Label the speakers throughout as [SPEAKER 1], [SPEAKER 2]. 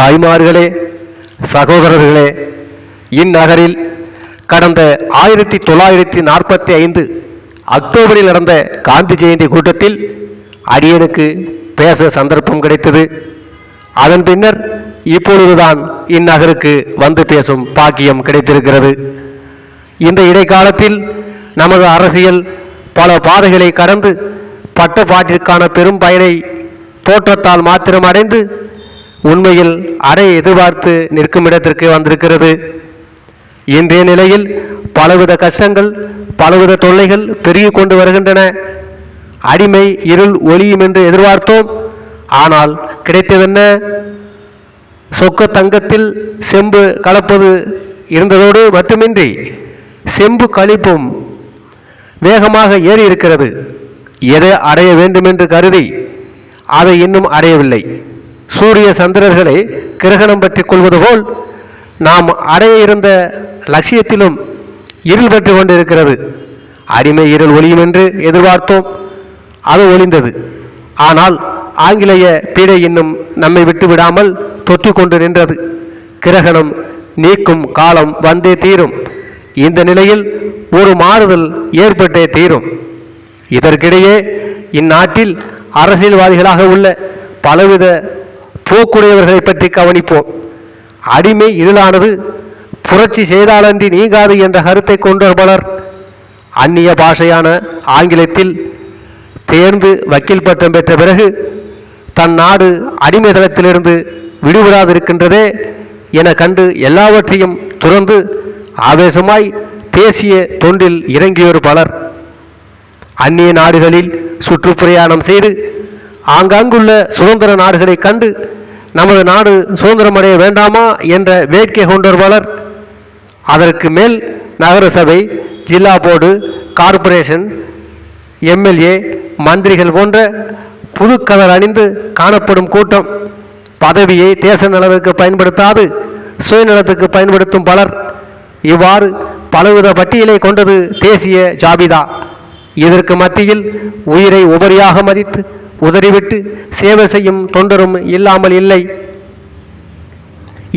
[SPEAKER 1] தாய்மார்களே, சகோதரர்களே, இந்நகரில் கடந்த 1945 அக்டோபரில் நடந்த காந்தி ஜெயந்தி கூட்டத்தில் அடியனுக்கு பேச சந்தர்ப்பம் கிடைத்தது. அதன் பின்னர் இப்பொழுதுதான் இந்நகருக்கு வந்து பேசும் பாக்கியம் கிடைத்திருக்கிறது. இந்த இடைக்காலத்தில் நமது அரசியல் பல பாதைகளை கடந்து பட்டப்பாட்டிற்கான பெரும் பயனை தோற்றத்தால் மாத்திரம் அடைந்து உண்மையில் அடைய எதிர்பார்த்து நிற்கும் இடத்திற்கு வந்திருக்கிறது. இன்றைய நிலையில் பலவித கஷ்டங்கள், பலவித தொல்லைகள் பெருகிக் கொண்டு வருகின்றன. அடிமை இருள் ஒளியும் என்று எதிர்பார்த்தோம். ஆனால் கிடைத்ததென்ன? சொக்க தங்கத்தில் செம்பு கலப்பது இருந்ததோடு மட்டுமின்றி செம்பு கழிப்பும் வேகமாக ஏறி இருக்கிறது. எதை அடைய வேண்டுமென்று கருதி அதை இன்னும் அடையவில்லை. சூரிய சந்திரர்களை கிரகணம் பற்றி கொள்வது போல் நாம் அடைய இருந்த லட்சியத்திலும் இருள் பற்றி கொண்டிருக்கிறது. அடிமை இருள் ஒளியும் என்று எதிர்பார்த்தோம், அது ஒளிந்தது. ஆனால் ஆங்கிலேய பீடை இன்னும் நம்மை விட்டு விடாமல் தொற்றி கொண்டு நின்றது. கிரகணம் நீக்கும் காலம் வந்தே தீரும். இந்த நிலையில் ஒரு மாறுதல் ஏற்பட்டே தீரும். இதற்கிடையே இந்நாட்டில் அரசியல்வாதிகளாக உள்ள பலவித போக்குடையவர்களை பற்றி கவனிப்போம். அடிமை இருளானது புரட்சி செய்தாலன்றி நீங்காது என்ற கருத்தை கொண்ட பலர் அந்நிய பாஷையான ஆங்கிலத்தில் தேர்ந்து வக்கீல் பட்டம் பெற்ற பிறகு தன் நாடு அடிமை தளத்திலிருந்து விடுபடாதிருக்கின்றதே என கண்டு எல்லாவற்றையும் துறந்து ஆவேசமாய் தேசிய தொண்டில் இறங்கியோர் பலர். அந்நிய நாடுகளில் சுற்றுப்பிரயாணம் செய்து ஆங்காங்குள்ள சுதந்திர நாடுகளை கண்டு நமது நாடு சுதந்திரமடைய வேண்டாமா என்ற வேட்கை கொண்டோர் பலர். அதற்கு மேல் நகரசபை, ஜில்லா போர்டு, கார்ப்பரேஷன், எம்எல்ஏ, மந்திரிகள் போன்ற புது கலர் அணிந்து காணப்படும் கூட்டம். பதவியை தேச நலனுக்கு பயன்படுத்தாது சுயநலத்துக்கு பயன்படுத்தும் பலர். இவ்வாறு பலவித பட்டியலை கொண்டது தேசிய ஜாபிதா. இதற்கு மத்தியில் உயிரை உபரியாக மதித்து உதறிவிட்டு சேவை செய்யும் தொண்டரும் இல்லாமல் இல்லை.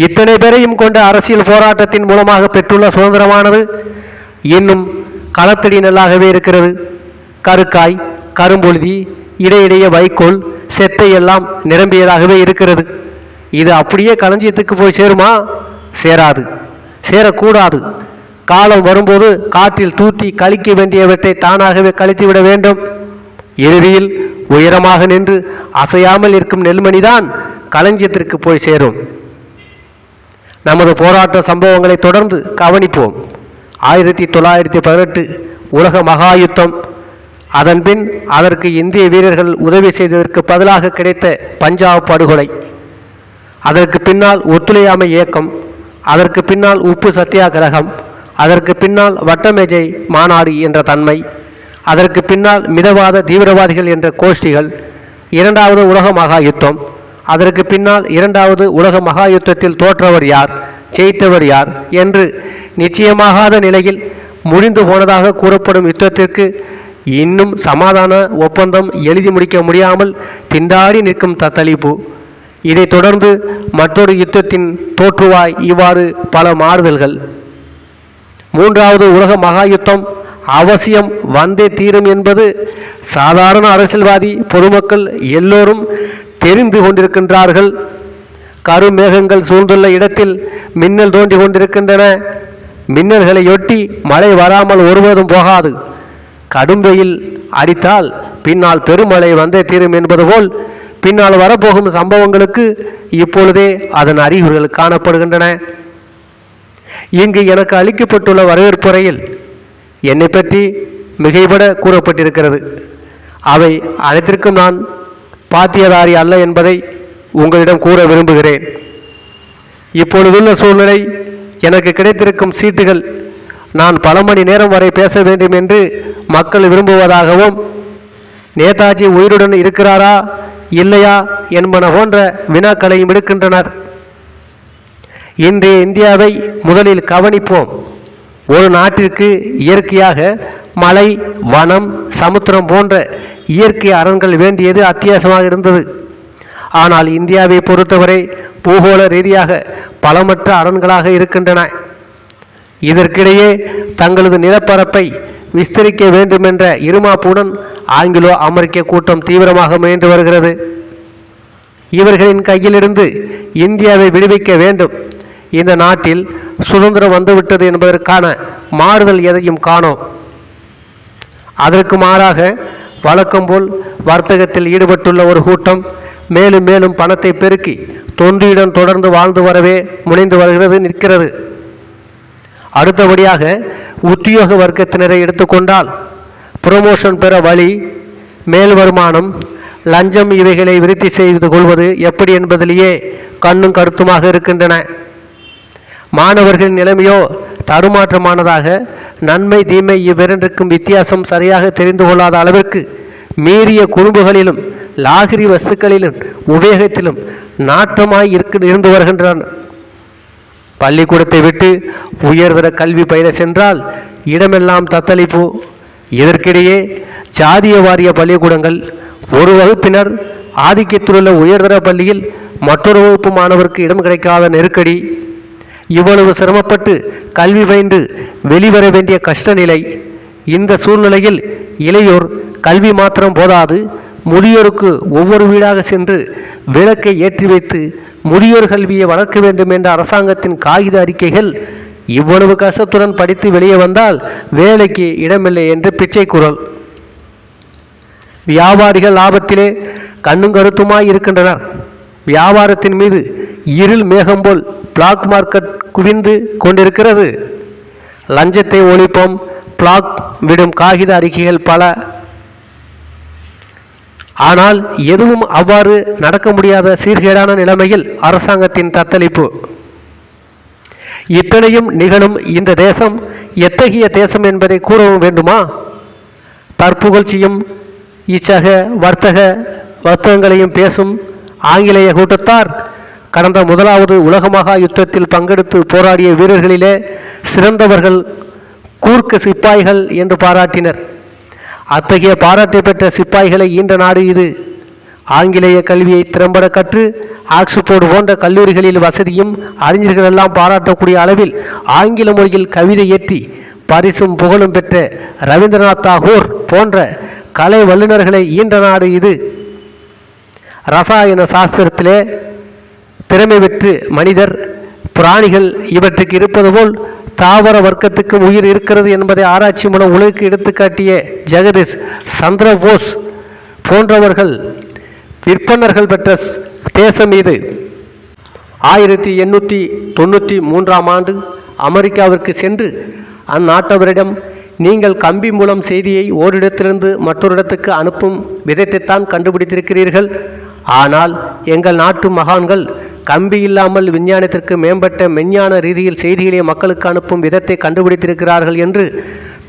[SPEAKER 1] இத்தனை பேரையும் கொண்ட அரசியல் போராட்டத்தின் மூலமாக பெற்றுள்ள சுதந்திரமானது இன்னும் களத்தடி நெல்லாகவே இருக்கிறது. கருக்காய், கரும்பொழுதி, இடையிடையே வைக்கோல், செத்தை எல்லாம் நிரம்பியதாகவே இருக்கிறது. இது அப்படியே களஞ்சியத்துக்கு போய் சேருமா? சேராது, சேரக்கூடாது. காலம் வரும்போது காற்றில் தூற்றி கழிக்க வேண்டியவற்றை தானாகவே கழித்துவிட வேண்டும். இறுதியில் உயரமாக நின்று அசையாமல் இருக்கும் நெல்மணிதான் களஞ்சியத்திற்கு போய் சேரும். நமது போராட்ட சம்பவங்களை தொடர்ந்து கவனிப்போம். 1918 உலக மகா யுத்தம், அதன்பின் அதற்கு இந்திய வீரர்கள் உதவி செய்ததற்கு பதிலாக கிடைத்த பஞ்சாப் படுகொலை, அதற்கு பின்னால் ஒத்துழையாமை இயக்கம், அதற்கு பின்னால் உப்பு சத்தியாகிரகம், அதற்கு பின்னால் வட்டமேஜை மாநாடு என்ற தன்மை, அதற்கு பின்னால் மிதவாத தீவிரவாதிகள் என்ற கோஷ்டிகள், இரண்டாவது உலக மகா யுத்தம், அதற்கு பின்னால் இரண்டாவது உலக மகா யுத்தத்தில் தோற்றவர் யார், ஜெயித்தவர் யார் என்று நிச்சயமாகாத நிலையில் முடிந்து போனதாக கூறப்படும் யுத்தத்திற்கு இன்னும் சமாதான ஒப்பந்தம் எழுதி முடிக்க முடியாமல் திண்டாடி நிற்கும் தத்தளிப்பு. இதைத் தொடர்ந்து மற்றொரு யுத்தத்தின் தோற்றுவாய் இவ்வாறு பல மாறுதல்கள். மூன்றாவது உலக மகா யுத்தம் அவசியம் வந்தே தீரும் என்பது சாதாரண அரசியல்வாதி பொதுமக்கள் எல்லோரும் தெரிந்து கொண்டிருக்கின்றார்கள். கருமேகங்கள் சூழ்ந்துள்ள இடத்தில் மின்னல் தோண்டி கொண்டிருக்கின்றன. மின்னல்களையொட்டி மழை வராமல் ஒருவதும் போகாது. கடும் வெயில் அடித்தால் பின்னால் பெருமழை வந்தே தீரும் என்பது போல் பின்னால் வரப்போகும் சம்பவங்களுக்கு இப்பொழுதே அதன் அறிகுறிகள் காணப்படுகின்றன. இங்கு எனக்கு அளிக்கப்பட்டுள்ள வரவேற்புரையில் என்னை பற்றி மிகைபட கூறப்பட்டிருக்கிறது. அவை அனைத்திற்கும் நான் பாத்தியதாரி அல்ல என்பதை உங்களிடம் கூற விரும்புகிறேன். இப்பொழுதுள்ள சூழ்நிலை, எனக்கு கிடைத்திருக்கும் சீட்டுகள் நான் பல மணி நேரம் வரை பேச வேண்டும் என்று மக்கள் விரும்புவதாகவும், நேதாஜி உயிருடன் இருக்கிறாரா இல்லையா என்பன போன்ற வினாக்களையும் எடுக்கின்றனர். இன்றைய இந்தியாவை முதலில் கவனிப்போம். ஒரு நாட்டிற்கு இயற்கையாக மலை, வனம், சமுத்திரம் போன்ற இயற்கை அரண்கள் வேண்டியது அத்தியாவசியமாக இருந்தது. ஆனால் இந்தியாவை பொறுத்தவரை பூகோள ரீதியாக பலமற்ற அரண்களாக இருக்கின்றன. இதற்கிடையே தங்களது நிலப்பரப்பை விஸ்தரிக்க வேண்டுமென்ற இருமாப்புடன் ஆங்கிலோ அமெரிக்க கூட்டம் தீவிரமாக முயன்று வருகிறது. இவர்களின் கையிலிருந்து இந்தியாவை விடுவிக்க வேண்டும். இந்த நாட்டில் சுதந்திரம் வந்துவிட்டது என்பதற்கான மாறுதல் எதையும் காணோம். அதற்கு மாறாக வழக்கம் போல் வர்த்தகத்தில் ஈடுபட்டுள்ள ஒரு கூட்டம் மேலும் மேலும் பணத்தை பெருக்கி தொன்றியுடன் தொடர்ந்து வாழ்ந்து வரவே முனைந்து வருகிறது நிற்கிறது. அடுத்தபடியாக உத்தியோக வர்க்கத்தினரை எடுத்துக்கொண்டால் புரமோஷன் பெற வழி, மேல் வருமானம், லஞ்சம் இவைகளை விருத்தி செய்து கொள்வது எப்படி என்பதிலேயே கண்ணும் கருத்துமாக இருக்கின்றன. மாணவர்களின் நிலைமையோ தடுமாற்றமானதாக, நன்மை தீமை இவ்விரண்டிற்கும் வித்தியாசம் சரியாக தெரிந்து கொள்ளாத அளவிற்கு மீறிய குறும்புகளிலும் லாகிரி வஸ்துக்களிலும் உபயோகத்திலும் நாட்டமாய் இருந்து வருகின்றன. பள்ளிக்கூடத்தை விட்டு உயர்தர கல்வி பயில சென்றால் இடமெல்லாம் தத்தளிப்பு. இதற்கிடையே ஜாதிய வாரிய பள்ளிக்கூடங்கள், ஒரு வகுப்பினர் ஆதிக்கத்திலுள்ள உயர்தர பள்ளியில் மற்றொரு வகுப்பு மாணவருக்கு இடம் கிடைக்காத நெருக்கடி, இவ்வளவு சிரமப்பட்டு கல்வி பயின்று வெளிவர வேண்டிய கஷ்ட நிலை. இந்த சூழ்நிலையில் இளையோர் கல்வி மாத்திரம் போதாது, முதியோருக்கு ஒவ்வொரு வீடாக சென்று விளக்கை ஏற்றி வைத்து முதியோர் கல்வியை வளர்க்க வேண்டும் என்ற அரசாங்கத்தின் காகித அறிக்கைகள். இவ்வளவு கஷ்டத்துடன் படித்து வெளியே வந்தால் வேலைக்கு இடமில்லை என்று பிச்சை குரல். வியாபாரிகள் லாபத்திலே கண்ணும் கருத்துமாய் இருக்கின்றனர். வியாபாரத்தின் மீது இருள் மேகம் போல் பிளாக் மார்க்கெட் குவிந்து கொண்டிருக்கிறது. லஞ்சத்தை ஒழிப்போம், பிளாக் விடும் காகித அறிக்கைகள் பல. ஆனால் எதுவும் அவ்வாறு நடக்க முடியாத சீர்கேடான நிலைமையில் அரசாங்கத்தின் தத்தளிப்பு. இத்தனையும் நிகழும் இந்த தேசம் எத்தகைய தேசம் என்பதை கூறவும் வேண்டுமா? தற்புகழ்ச்சியும் இச்சக வர்த்தகங்களையும் பேசும் ஆங்கிலேய கூட்டத்தார் கடந்த முதலாவது உலக மகா யுத்தத்தில் பங்கெடுத்து போராடிய வீரர்களிலே சிறந்தவர்கள் கூர்க்க சிப்பாய்கள் என்று பாராட்டினர். அத்தகைய பாராட்டை பெற்ற சிப்பாய்களை ஈன்ற நாடு இது. ஆங்கிலேய கல்வியை திறம்பட கற்று ஆக்ஸ்போர்டு போன்ற கல்லூரிகளில் வசதியும் அறிஞர்கள் எல்லாம் பாராட்டக்கூடிய அளவில் ஆங்கில மொழியில் கவிதை ஏற்றி பரிசும் புகழும் பெற்ற ரவீந்திரநாத் தாகூர் போன்ற கலை வல்லுநர்களை ஈன்ற நாடு இது. ரசாயன சாஸ்திரத்திலே திறமை பெற்று மனிதர், பிராணிகள் இவற்றுக்கு இருப்பது போல் தாவர வர்க்கத்துக்கும் உயிர் இருக்கிறது என்பதை ஆராய்ச்சி மூலம் உலகுக்கு எடுத்துக்காட்டிய ஜெகதீஷ் சந்திர போஸ் போன்றவர்கள் விற்பனர்கள் பெற்ற தேசம் இது. 1893 அமெரிக்காவிற்கு சென்று அந்நாட்டவரிடம், நீங்கள் கம்பி மூலம் செய்தியை ஓரிடத்திலிருந்து மற்றொரு இடத்துக்கு அனுப்பும் விதத்தைத்தான் கண்டுபிடித்திருக்கிறீர்கள். ஆனால் எங்கள் நாட்டு மகான்கள் கம்பி இல்லாமல் விஞ்ஞானத்திற்கு மேம்பட்ட மெஞ்ஞான ரீதியில் செய்திகளை மக்களுக்கு அனுப்பும் விதத்தை கண்டுபிடித்திருக்கிறார்கள் என்று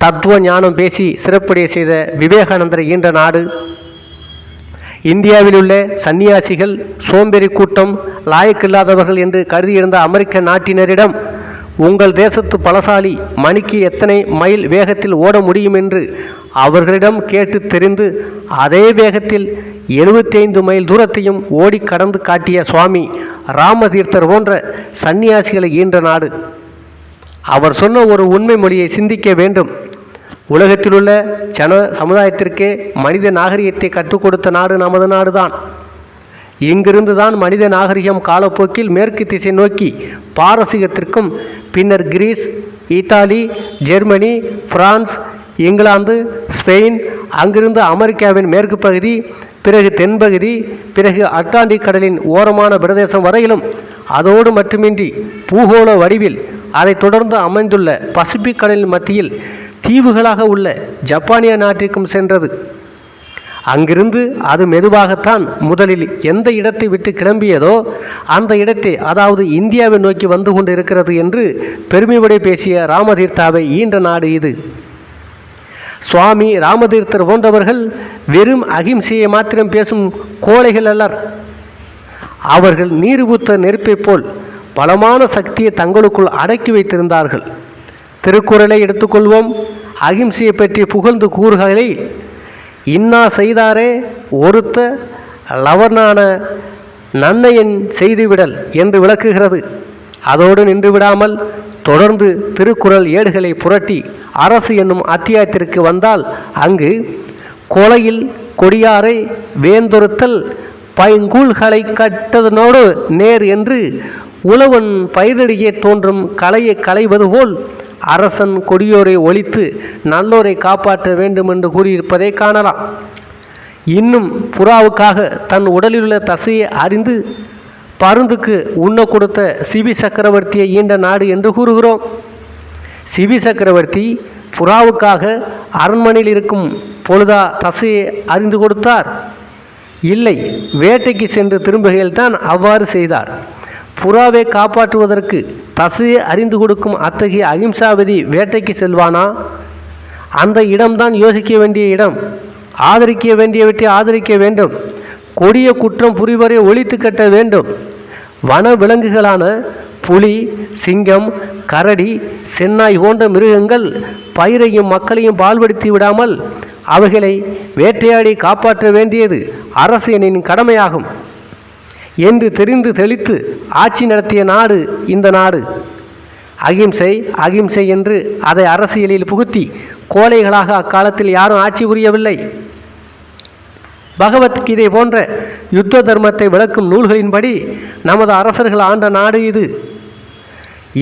[SPEAKER 1] தத்துவ ஞானம் பேசி சிறப்புடைய செய்த விவேகானந்தரை ஈன்ற நாடு. இந்தியாவில் உள்ள சன்னியாசிகள் சோம்பேறி கூட்டம், லாயக்கில்லாதவர்கள் என்று கருதியிருந்த அமெரிக்க நாட்டினரிடம், உங்கள் தேசத்து பலசாலி மணிக்கு எத்தனை மைல் வேகத்தில் ஓட முடியும் என்று அவர்களிடம் கேட்டு தெரிந்து அதே வேகத்தில் 75 மைல் தூரத்தையும் ஓடி கடந்து காட்டிய சுவாமி ராமதீர்த்தர் போன்ற சன்னியாசிகளை ஈன்ற நாடு. அவர் சொன்ன ஒரு உண்மை மொழியை சிந்திக்க வேண்டும். உலகத்திலுள்ள சமுதாயத்திற்கே மனித நாகரிகத்தை கற்றுக் கொடுத்த நாடு நமது நாடுதான். இங்கிருந்து தான் மனித நாகரிகம் காலப்போக்கில் மேற்கு திசை நோக்கி பாரசீகத்திற்கும், பின்னர் Greece, Italy, Germany, France, England, Spain, அங்கிருந்து அமெரிக்காவின் மேற்கு பகுதி, பிறகு தென்பகுதி, பிறகு அட்லாண்டிக் கடலின் ஓரமான பிரதேசம் வரையிலும், அதோடு மட்டுமின்றி பூகோள வடிவில் அதை தொடர்ந்து அமைந்துள்ள பசிபிக் கடலின் மத்தியில் தீவுகளாக உள்ள ஜப்பானிய நாட்டிற்கும் சென்றது. அங்கிருந்து அது மெதுவாகத்தான் முதலில் எந்த இடத்தை விட்டு கிளம்பியதோ அந்த இடத்தை, அதாவது இந்தியாவை நோக்கி வந்து கொண்டு இருக்கிறது என்று பெருமையுடைய பேசிய ராமதீர்த்தாவை ஈன்ற நாடு இது. சுவாமி ராமதீர்த்தர் போன்றவர்கள் வெறும் அகிம்சையை மாத்திரம் பேசும் கோழைகள் அல்லர். அவர்கள் நீர்பூத்த நெருப்பை போல் பலமான சக்தியை தங்களுக்குள் அடக்கி வைத்திருந்தார்கள். திருக்குறளை எடுத்துக்கொள்வோம். அகிம்சையை பற்றி புகழ்ந்து கூறுகளை, இன்னா செய்தாரே ஒருத்த லவனான நன்மையன் செய்துவிடல் என்று விளக்குகிறது. அதோடு நின்று விடாமல் தொடர்ந்து திருக்குறள் ஏடுகளை புரட்டி அரசு என்னும் அத்தியாயத்திற்கு வந்தால் அங்கு கொலையில் கொடியாரை வேந்தொருத்தல் பைங்கூழ்களை கட்டதனோடு நேர் என்று உழவன் பயிரிடையே தோன்றும் கலையை களைவது போல் அரசன் கொடியோரை ஒழித்து நல்லோரை காப்பாற்ற வேண்டும் என்று கூறியிருப்பதை காணலாம். இன்னும் புறாவுக்காக தன் உடலிலுள்ள தசையை அறிந்து பருந்துக்கு உண்ண கொடுத்த சிபி சக்கரவர்த்தியை ஈண்ட நாடு என்று கூறுகிறோம். சிபி சக்கரவர்த்தி புறாவுக்காக அரண்மனையில் இருக்கும் பொழுதா தசையை அறிந்து கொடுத்தார்? இல்லை, வேட்டைக்கு சென்று திரும்புகையில் தான் அவ்வாறு செய்தார். புறாவை காப்பாற்றுவதற்கு தசையை அறிந்து கொடுக்கும் அத்தகைய அகிம்சாவதி வேட்டைக்கு செல்வானா? அந்த இடம்தான் யோசிக்க வேண்டிய இடம். ஆதரிக்க வேண்டியவற்றை ஆதரிக்க வேண்டும். கொடிய குற்றம் புரிவரை ஒழித்து கட்ட வேண்டும். வன விலங்குகளான புலி, சிங்கம், கரடி, சென்னாய் போன்ற மிருகங்கள் பயிரையும் மக்களையும் பால்படுத்தி விடாமல் அவைகளை வேட்டையாடி காப்பாற்ற வேண்டியது அரசியலின் கடமையாகும் என்று தெரிந்து தெளித்து ஆட்சி நடத்திய நாடு இந்த நாடு. அகிம்சை அகிம்சை என்று அதை அரசியலில் புகுத்தி கோழைகளாக அக்காலத்தில் யாரும் ஆட்சி புரியவில்லை. பகவத்கீதை போன்ற யுத்த தர்மத்தை விளக்கும் நூல்களின்படி நமது அரசர்கள் ஆண்ட நாடு இது.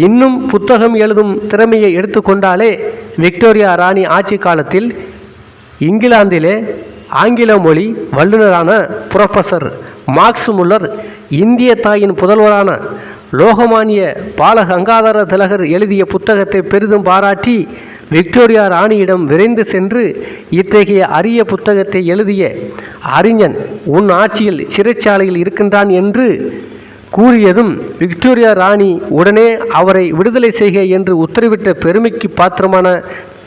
[SPEAKER 1] இன்னும் புத்தகம் எழுதும் திறமையை எடுத்துக்கொண்டாலே விக்டோரியா ராணி ஆட்சி காலத்தில் இங்கிலாந்திலே ஆங்கில மொழி வல்லுநரான புரொஃபஸர் மார்க்ஸ் முல்லர் இந்திய தாயின் புதல்வரான லோகமானிய பால கங்காதர திலகர் எழுதிய புத்தகத்தை பெரிதும் பாராட்டி விக்டோரியா ராணியிடம் விரைந்து சென்று இத்தகைய அரிய புத்தகத்தை எழுதிய அறிஞன் உன் ஆட்சியில் சிறைச்சாலையில் இருக்கின்றான் என்று கூறியதும் விக்டோரியா ராணி உடனே அவரை விடுதலை செய்க என்று உத்தரவிட்ட பெருமைக்கு பாத்திரமான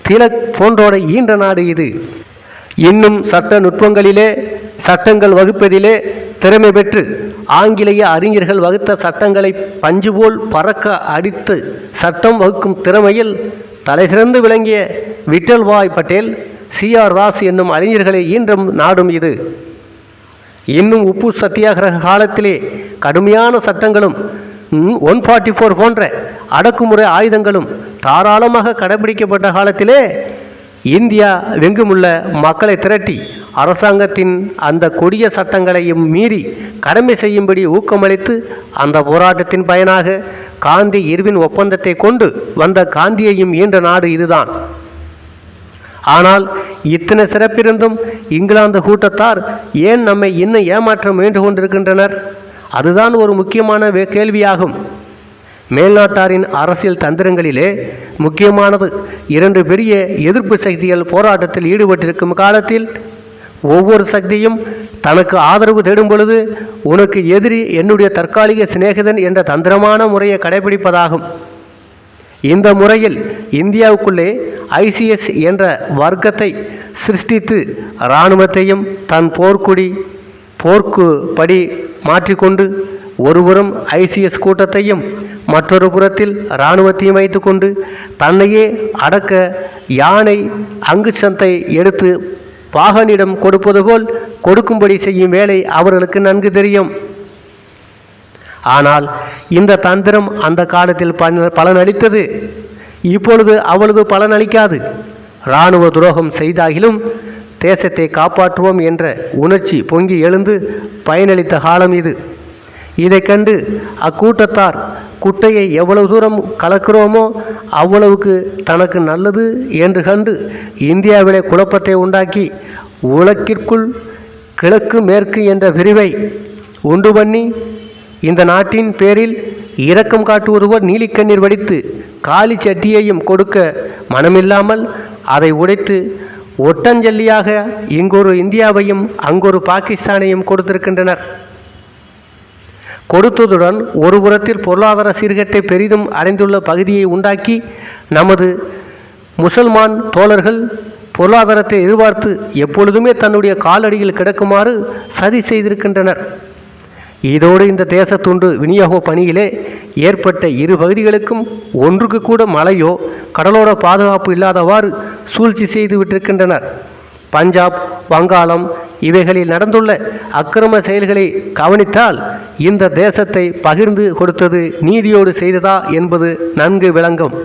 [SPEAKER 1] திலக் போன்றோரை ஈன்ற நாடு இது. இன்னும் சட்ட நுட்பங்களிலே சட்டங்கள் வகுப்பதிலே திறமை பெற்று ஆங்கிலேய அறிஞர்கள் வகுத்த சட்டங்களை பஞ்சு போல் பறக்க அடித்து சட்டம் வகுக்கும் திறமையில் தலைசிறந்து விளங்கிய விட்டல்பாய் பட்டேல், CR தாஸ் என்னும் அறிஞர்களை ஈன்றும் நாடும் இது. இன்னும் உப்பு சத்தியாகிரக காலத்திலே கடுமையான சட்டங்களும் 144 போன்ற அடக்குமுறை ஆயுதங்களும் தாராளமாக கடைபிடிக்கப்பட்ட காலத்திலே இந்தியா வெங்குமுள்ள மக்களை திரட்டி அரசாங்கத்தின் அந்த கொடிய சட்டங்களையும் மீறி கடமை செய்யும்படி ஊக்கமளித்து அந்த போராட்டத்தின் பயனாக காந்தி இர்வின் ஒப்பந்தத்தை கொண்டு வந்த காந்தியையும் ஈன்ற நாடு இதுதான். ஆனால் இத்தனை சிறப்பிருந்தும் இங்கிலாந்து கூட்டத்தார் ஏன் நம்மை இன்னும் ஏமாற்ற முயன்று கொண்டிருக்கின்றனர்? அதுதான் ஒரு முக்கியமான கேள்வியாகும். மேல்நாட்டாரின் அரசியல் தந்திரங்களிலே முக்கியமானது 2 பெரிய எதிர்ப்பு சக்திகள் போராட்டத்தில் ஈடுபட்டிருக்கும் காலத்தில் ஒவ்வொரு சக்தியும் தனக்கு ஆதரவு தேடும் பொழுது உனக்கு எதிரி என்னுடைய தற்காலிக சிநேகிதன் என்ற தந்திரமான முறையை கடைபிடிப்பதாகும். இந்த முறையில் இந்தியாவுக்குள்ளே ICS என்ற வர்க்கத்தை சிருஷ்டித்து இராணுவத்தையும் தன் போர்க்கு படி மாற்றிக்கொண்டு ஒருபுறம் ICS கூட்டத்தையும் மற்றொரு புறத்தில் இராணுவத்தையும் வைத்துக்கொண்டு தன்னையே அடக்க யானை அங்குசத்தை எடுத்து பாகனிடம் கொடுப்பது போல் கொடுக்கும்படி செய்யும் வேலை அவர்களுக்கு நன்கு தெரியும். ஆனால் இந்த தந்திரம் அந்த காலத்தில் பலனளித்தது. இப்பொழுது அவ்வளவு பலனளிக்காது. இராணுவ துரோகம் செய்தாகிலும் தேசத்தை காப்பாற்றுவோம் என்ற உணர்ச்சி பொங்கி எழுந்து பயனளித்த காலம் இது. இதை கண்டு அக்கூட்டத்தார் குட்டையை எவ்வளவு தூரம் கலக்கிறோமோ அவ்வளவுக்கு தனக்கு நல்லது என்று கண்டு இந்தியாவிலே குழப்பத்தை உண்டாக்கி உலகிற்குள் கிழக்கு மேற்கு என்ற பிரிவை உண்டு பண்ணி இந்த நாட்டின் பேரில் இரக்கம் காட்டுவதுபோல் நீலிக்கண்ணீர் வடித்து காலி சட்டியையும் கொடுக்க மனமில்லாமல் அதை உடைத்து ஒட்டஞ்சல்லியாக இங்கொரு இந்தியாவையும் அங்கொரு பாகிஸ்தானையும் கொடுத்திருக்கின்றனர். கொடுத்ததுடன் ஒரு புறத்தில் பொருளாதார சீர்கேட்டை பெரிதும் அடைந்துள்ள பகுதியை உண்டாக்கி நமது முசல்மான் தோழர்கள் பொருளாதாரத்தை எதிர்பார்த்து எப்பொழுதுமே தன்னுடைய காலடியில் கிடக்குமாறு சதி செய்திருக்கின்றனர். இதோடு இந்த தேசத்துண்டு விநியோக பணியிலே ஏற்பட்ட 2 பகுதிகளுக்கும் ஒன்றுக்கு கூட மழையோ கடலோர பாதுகாப்பு இல்லாதவாறு சூழ்ச்சி செய்து விட்டிருக்கின்றனர். பஞ்சாப், வங்காளம் இவைகளில் நடந்துள்ள அக்கிரம செயல்களை கவனித்தால் இந்த தேசத்தை பகிர்ந்து கொடுத்தது நீதியோடு செய்ததா என்பது நன்கு விளங்கும்.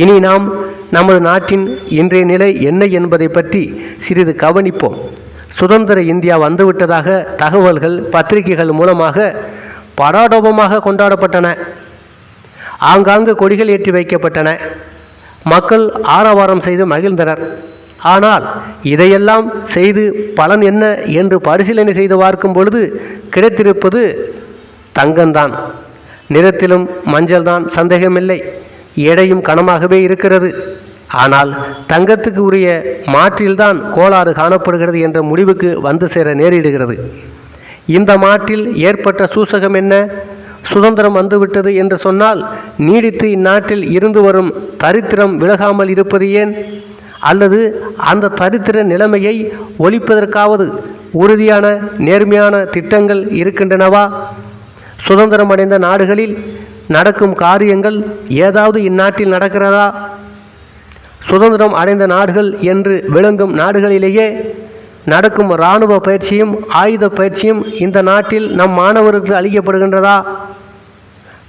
[SPEAKER 1] இனி நாம் நமது நாட்டின் இன்றைய நிலை என்ன என்பதை பற்றி சிறிது கவனிப்போம். சுதந்திர இந்தியா வந்துவிட்டதாக தகவல்கள் பத்திரிகைகள் மூலமாக படாடோபமாக கொண்டாடப்பட்டன. ஆங்காங்கு கொடிகள் ஏற்றி வைக்கப்பட்டன. மக்கள் ஆரவாரம் செய்து மகிழ்ந்தனர். ஆனால் இதையெல்லாம் செய்து பலன் என்ன என்று பரிசீலனை செய்து பார்க்கும் பொழுது கிடைத்திருப்பது தங்கம்தான். நிறத்திலும் மஞ்சள்தான், சந்தேகமில்லை. எடையும் கனமாகவே இருக்கிறது. ஆனால் தங்கத்துக்கு உரிய மாற்றில்தான் கோளாறு காணப்படுகிறது என்ற முடிவுக்கு வந்து சேர நேரிடுகிறது. இந்த மாற்றில் ஏற்பட்ட சூசகம் என்ன? சுதந்திரம் வந்துவிட்டது என்று சொன்னால் நீடித்து இந்நாட்டில் இருந்து வரும் தரித்திரம் விலகாமல் இருப்பது ஏன்? அல்லது அந்த தரித்திர நிலைமையை ஒழிப்பதற்காவது உறுதியான நேர்மையான திட்டங்கள் இருக்கின்றனவா? சுதந்திரம் அடைந்த நாடுகளில் நடக்கும் காரியங்கள் ஏதாவது இந்நாட்டில் நடக்கிறதா? சுதந்திரம் அடைந்த நாடுகள் என்று விளங்கும் நாடுகளிலேயே நடக்கும் இராணுவ பயிற்சியும் ஆயுத பயிற்சியும் இந்த நாட்டில் நம் மாணவர்களுக்கு அளிக்கப்படுகின்றதா?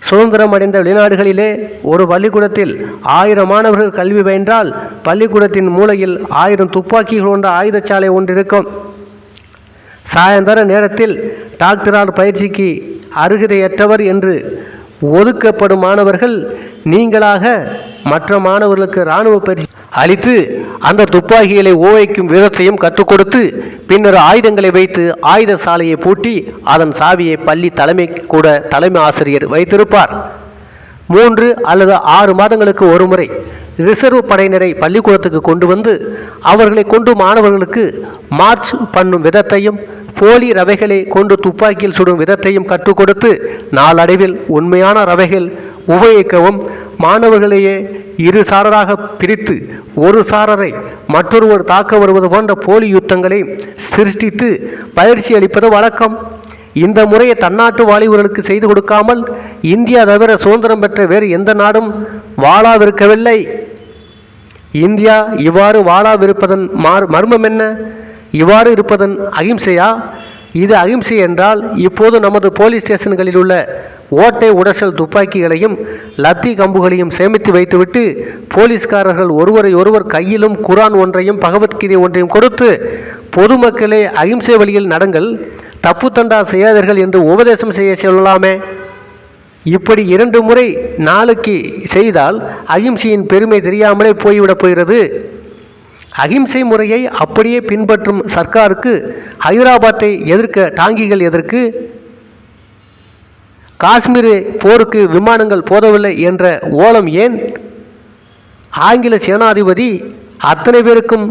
[SPEAKER 1] சுதந்திரம் அடைந்த வெளிநாடுகளிலே ஒரு பள்ளிக்கூடத்தில் 1000 மாணவர்கள் கல்வி பயின்றால் பள்ளிக்கூடத்தின் மூலையில் 1000 துப்பாக்கிகள் கொண்ட ஆயுதச்சாலை ஒன்றிருக்கும். சாயந்தர நேரத்தில் டாக்டரால் பயிற்சிக்கு அருகதையற்றவர் என்று ஒதுக்கப்படும் மாணவர்கள் நீங்களாக மற்ற மாணவர்களுக்கு இராணுவ பயிற்சி அளித்து அந்த துப்பாக்கிகளை ஓவைக்கும் விதத்தையும் கற்றுக் கொடுத்து பின்னர் ஆயுதங்களை வைத்து ஆயுத சாலையை பூட்டி அதன் சாவியை பள்ளி தலைமை ஆசிரியர் வைத்திருப்பார். 3 அல்லது 6 மாதங்களுக்கு ஒரு முறை ரிசர்வ் படையினரை பள்ளிக்கூடத்துக்கு கொண்டு வந்து அவர்களை கொண்டு மாணவர்களுக்கு மார்ச் பண்ணும் விதத்தையும் போலி ரவைகளை கொண்டு துப்பாக்கியில் சுடும் விதத்தையும் கற்றுக் கொடுத்து நாளடைவில் உண்மையான ரவைகள் உபயோகிக்கவும் மாணவர்களையே இரு சாரராக பிரித்து ஒரு சாரரை மற்றொருவர் தாக்க வருவது போன்ற போலி யுத்தங்களை சிருஷ்டித்து பயிற்சி அளிப்பது வழக்கம். இந்த முறையை தன்னாட்டு வாலிபர்களுக்கு செய்து கொடுக்காமல் இந்தியா தவிர சுதந்திரம் பெற்ற வேறு எந்த நாடும் வாழாவிருக்கவில்லை. இந்தியா இவ்வாறு வாழாவிருப்பதன் மர்மம் என்ன? இவ்வாறு இருப்பதன் அகிம்சையா? இது அகிம்சை என்றால் இப்போது நமது போலீஸ் ஸ்டேஷன்களில் உள்ள ஓட்டை உடசல் துப்பாக்கிகளையும் லத்தி கம்புகளையும் சேமித்து வைத்துவிட்டு போலீஸ்காரர்கள் ஒருவரை ஒருவர் கையிலும் குரான் ஒன்றையும் பகவத்கீதை ஒன்றையும் கொடுத்து பொதுமக்களே அகிம்சை வழியில் நடங்கள், தப்பு தண்டா செய்யாதீர்கள் என்று உபதேசம் செய்ய சொல்லலாமே. இப்படி 2 முறை நாளுக்கு செய்தால் அகிம்சையின் பெருமை தெரியாமலே போய்விடப் போகிறது. அகிம்சை முறையை அப்படியே பின்பற்றும் சர்க்காருக்கு ஹைதராபாத்தை எதிர்க்க டாங்கிகள் எதற்கு? காஷ்மீர் போருக்கு விமானங்கள் போதவில்லை என்ற ஓலம் ஏன்? ஆங்கில சேனாதிபதி அத்தனை பேருக்கும்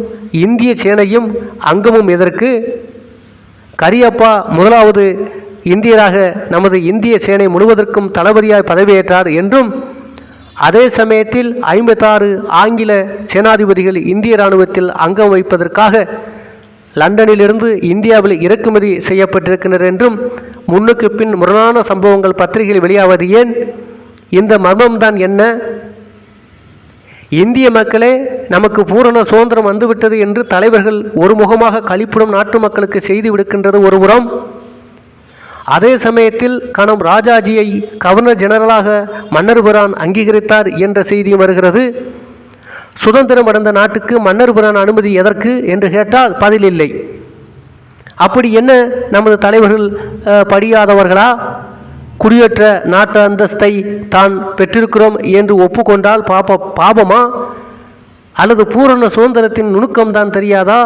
[SPEAKER 1] இந்திய சேனையும் அங்கமும் எதற்கு? கரியப்பா முதலாவது இந்தியராக நமது இந்திய சேனை முழுவதற்கும் தளபதியாய் பதவியேற்றார் என்றும் அதே சமயத்தில் 56 ஆங்கில சேனாதிபதிகள் இந்திய இராணுவத்தில் அங்கம் வைப்பதற்காக லண்டனிலிருந்து இந்தியாவில் இறக்குமதி செய்யப்பட்டிருக்கின்றனர் என்றும் முன்னுக்கு பின் முரணான சம்பவங்கள் பத்திரிகையில் வெளியாவது ஏன்? இந்த மர்மம்தான் என்ன? இந்திய மக்களே நமக்கு பூரண சுதந்திரம் வந்துவிட்டது என்று தலைவர்கள் ஒருமுகமாக களிப்புடன் நாட்டு மக்களுக்கு செய்தி விடுக்கின்றது ஒருபுறம். அதே சமயத்தில் கனம் ராஜாஜியை கவர்னர் ஜெனரலாக மன்னர்பிரான் அங்கீகரித்தார் என்ற செய்தியும் வருகிறது. சுதந்திரம் அடைந்த நாட்டுக்கு மன்னர்பிரான் அனுமதி எதற்கு என்று கேட்டால் பதில் இல்லை. அப்படி என்ன நமது தலைவர்கள் படியாதவர்களா? குடியேற்ற நாட்டு அந்தஸ்தை தான் பெற்றிருக்கிறோம் என்று ஒப்புக்கொண்டால் பாபமா? அல்லது பூரண சுதந்திரத்தின் நுணுக்கம்தான் தெரியாதா?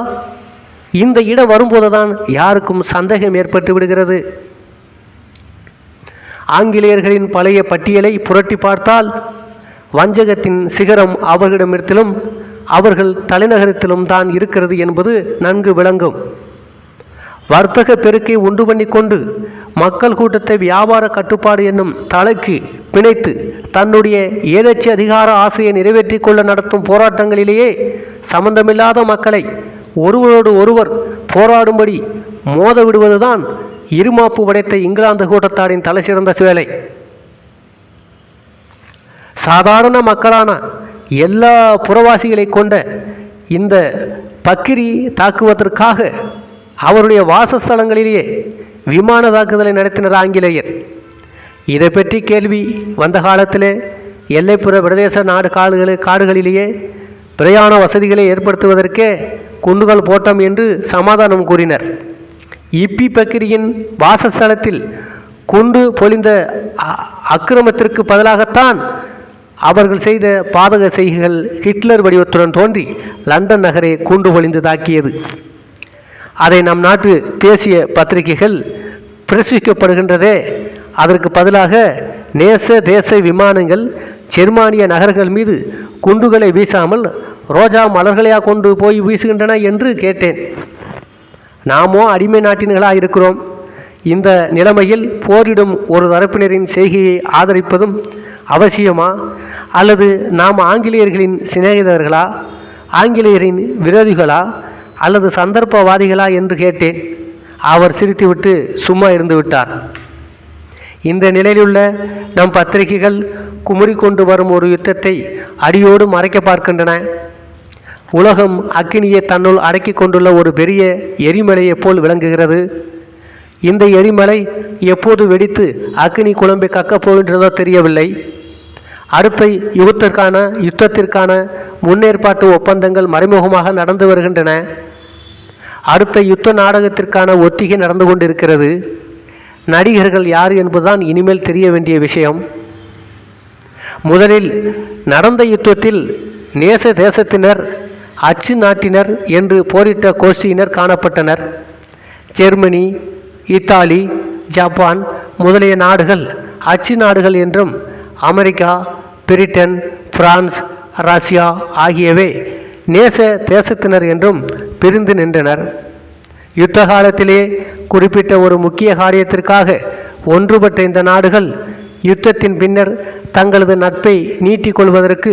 [SPEAKER 1] இந்த இடம் வரும்போதுதான் யாருக்கும் சந்தேகம் ஏற்பட்டு விடுகிறது. ஆங்கிலேயர்களின் பழைய பட்டியலை புரட்டி பார்த்தால் வஞ்சகத்தின் சிகரம் அவர்களிடமிடத்திலும் அவர்கள் தலைநகரத்திலும் தான் இருக்கிறது என்பது நன்கு விளங்கும். வர்த்தக பெருக்கை உண்டு பண்ணி கொண்டு மக்கள் கூட்டத்தை வியாபார கட்டுப்பாடு என்னும் தலைக்கு பிணைத்து தன்னுடைய ஏதேச்ச அதிகார ஆசையை நிறைவேற்றிக் கொள்ள நடத்தும் போராட்டங்களிலேயே சம்பந்தமில்லாத மக்களை ஒருவரோடு ஒருவர் போராடும்படி மோத விடுவதுதான் இருமாப்பு படைத்த இங்கிலாந்து கூட்டத்தாரின் தலை சிறந்த வேலை. சாதாரண மக்களான எல்லா புறவாசிகளை கொண்ட இந்த பக்கிரி தாக்குவதற்காக அவருடைய வாசஸ்தலங்களிலேயே விமான தாக்குதலை நடத்தினர் ஆங்கிலேயர். இதை பற்றி கேள்வி வந்த காலத்தில் எல்லைப்புற பிரதேச காடுகளிலேயே பிரயாண வசதிகளை ஏற்படுத்துவதற்கே குண்டுகள் போட்டோம் என்று சமாதானம் கூறினர். இப்பி பக்கிரியின் வாசஸ்தலத்தில் குண்டு பொழிந்த அக்கிரமத்திற்கு பதிலாகத்தான் அவர்கள் செய்த பாதக செய்கைகள் ஹிட்லர் வடிவத்துடன் தோன்றி லண்டன் நகரை குண்டு பொழிந்து தாக்கியது. அதை நம் நாட்டு தேசிய பத்திரிகைகள் பிரசுரிக்கப்படுகின்றதே. அதற்கு பதிலாக நேச தேச விமானங்கள் ஜெர்மானிய நகர்கள் மீது குண்டுகளை வீசாமல் ரோஜா மலர்களையாக கொண்டு போய் வீசுகின்றன என்று கேட்டேன். நாமோ அடிமை நாட்டினர்களாக இருக்கிறோம். இந்த நிலைமையில் போரிடும் ஒரு தரப்பினரின் செய்கையை ஆதரிப்பதும் அவசியமா, அல்லது நாம் ஆங்கிலேயர்களின் சிநேகிதர்களா, ஆங்கிலேயரின் விரோதிகளா, அல்லது சந்தர்ப்பவாதிகளா என்று கேட்டேன். அவர் சிரித்துவிட்டு சும்மா இருந்து விட்டார். இந்த நிலையிலுள்ள நம் பத்திரிகைகள் குமுறி கொண்டு வரும் ஒரு யுத்தத்தை அடியோடு மறைக்க பார்க்கின்றன. உலகம் அக்கினியை தன்னுள் அடக்கி கொண்டுள்ள ஒரு பெரிய எரிமலையைப் போல் விளங்குகிறது. இந்த எரிமலை எப்போது வெடித்து அக்கினி குழம்பை கக்கப் போகின்றதோ தெரியவில்லை. அடுத்த யுத்தத்திற்கான முன்னேற்பாட்டு ஒப்பந்தங்கள் மறைமுகமாக நடந்து வருகின்றன. அடுத்த யுத்த நாடகத்திற்கான ஒத்திகை நடந்து கொண்டிருக்கிறது. நடிகர்கள் யார் என்பதுதான் இனிமேல் தெரிய வேண்டிய விஷயம். முதலில் நடந்த யுத்தத்தில் நேச தேசத்தினர், அச்சு நாட்டினர் என்று போரிட்ட கோஷ்டியினர் காணப்பட்டனர். ஜெர்மனி, இத்தாலி, ஜப்பான் முதலிய நாடுகள் அச்சு நாடுகள் என்றும், அமெரிக்கா, பிரிட்டன், பிரான்ஸ், ரஷ்யா ஆகியவை நேச தேசத்தினர் என்றும் பிரிந்து நின்றனர். யுத்த காலத்திலே குறிப்பிட்ட ஒரு முக்கிய காரியத்திற்காக ஒன்றுபட்ட இந்த நாடுகள் யுத்தத்தின் பின்னர் தங்களது நட்பை நீட்டிக்கொள்வதற்கு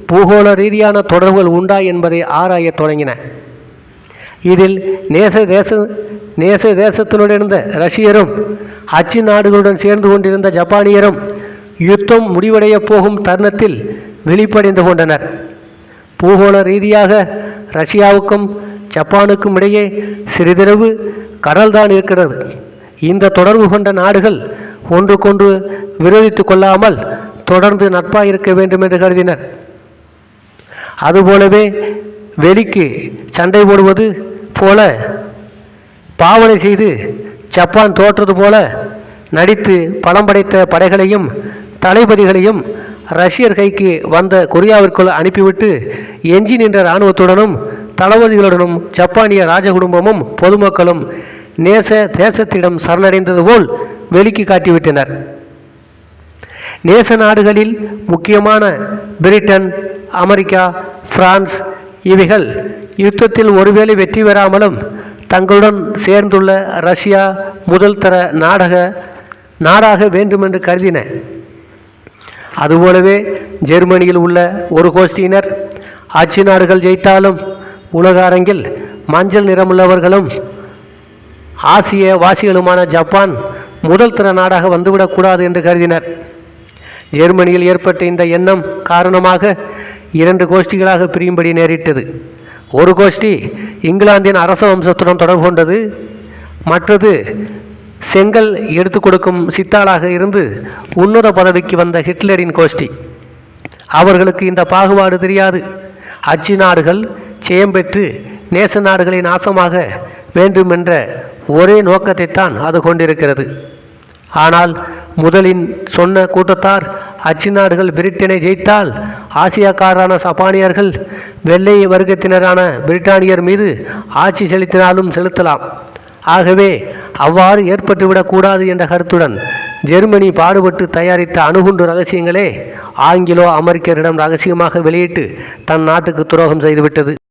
[SPEAKER 1] பூகோள ரீதியான தொடர்புகள் உண்டா என்பதை ஆராயத் தொடங்கின. இதில் நேச தேசத்தினுடன் இருந்த ரஷ்யரும் அச்சு நாடுகளுடன் சேர்ந்து கொண்டிருந்த ஜப்பானியரும் யுத்தம் முடிவடைய போகும் தருணத்தில் வெளிப்படைந்து கொண்டனர். பூகோள ரீதியாக ரஷ்யாவுக்கும் ஜப்பானுக்கும் இடையே சிறிதளவு கடல்தான் இருக்கிறது. இந்த தொடர்பு கொண்ட நாடுகள் ஒன்றுக்கொன்று விரோதித்து கொள்ளாமல் தொடர்ந்து நட்பாக இருக்க வேண்டும் என்று கருதினர். அதுபோலவே வெளிக்கு சண்டை போடுவது போல பாவனை செய்து ஜப்பான் தோற்றது போல நடித்து பலம் படைத்த படைகளையும் தளபதிகளையும் ரஷ்யர் கைக்கு வந்த கொரியாவிற்குள் அனுப்பிவிட்டு எஞ்சி நின்ற இராணுவத்துடனும் தளபதிகளுடனும் ஜப்பானிய ராஜகுடும்பமும் பொதுமக்களும் நேச தேசத்திடம் சரணடைந்தது போல் வெளிக்கு காட்டிவிட்டனர். நேச நாடுகளில் முக்கியமான பிரிட்டன், அமெரிக்கா, பிரான்ஸ் இவைகள் யுத்தத்தில் ஒருவேளை வெற்றி பெறாமலும் தங்களுடன் சேர்ந்துள்ள ரஷ்யா முதல் தர நாடாக வேண்டுமென்று கருதின. அதுபோலவே ஜெர்மனியில் உள்ள ஒரு கோஷ்டியினர் அச்சு நாடுகள் ஜெயித்தாலும் உலக அரங்கில் மஞ்சள் நிறமுள்ளவர்களும் ஆசிய வாசிகளுமான ஜப்பான் முதல் தர நாடாக வந்துவிடக்கூடாது என்று கருதினர். ஜெர்மனியில் ஏற்பட்ட இந்த எண்ணம் காரணமாக 2 கோஷ்டிகளாக பிரியும்படி நேரிட்டது. ஒரு கோஷ்டி இங்கிலாந்தின் அரச வம்சத்துடன் தொடர்பு கொண்டது. மற்றது செங்கல் எடுத்து கொடுக்கும் சித்தாளாக இருந்து உன்னத பதவிக்கு வந்த ஹிட்லரின் கோஷ்டி. அவர்களுக்கு இந்த பாகுபாடு தெரியாது. அச்சு நாடுகள் ஜெயம்பெற்று நேச நாடுகளை நாசமாக வேண்டுமென்ற ஒரே நோக்கத்தைத்தான் அது கொண்டிருக்கிறது. ஆனால் முதலின் சொன்ன கூட்டத்தார் அச்சு நாடுகள் பிரிட்டனை ஜெயித்தால் ஆசியாக்காரரான சப்பானியர்கள் வெள்ளை வர்க்கத்தினரான பிரிட்டானியர் மீது ஆட்சி செலுத்தினாலும் செலுத்தலாம். ஆகவே அவ்வாறு ஏற்பட்டுவிடக்கூடாது என்ற கருத்துடன் ஜெர்மனி பாடுபட்டு தயாரித்த அணுகுண்டு ரகசியங்களே ஆங்கிலோ அமெரிக்கரிடம் ரகசியமாக வெளியிட்டு தன் நாட்டுக்கு துரோகம் செய்துவிட்டது.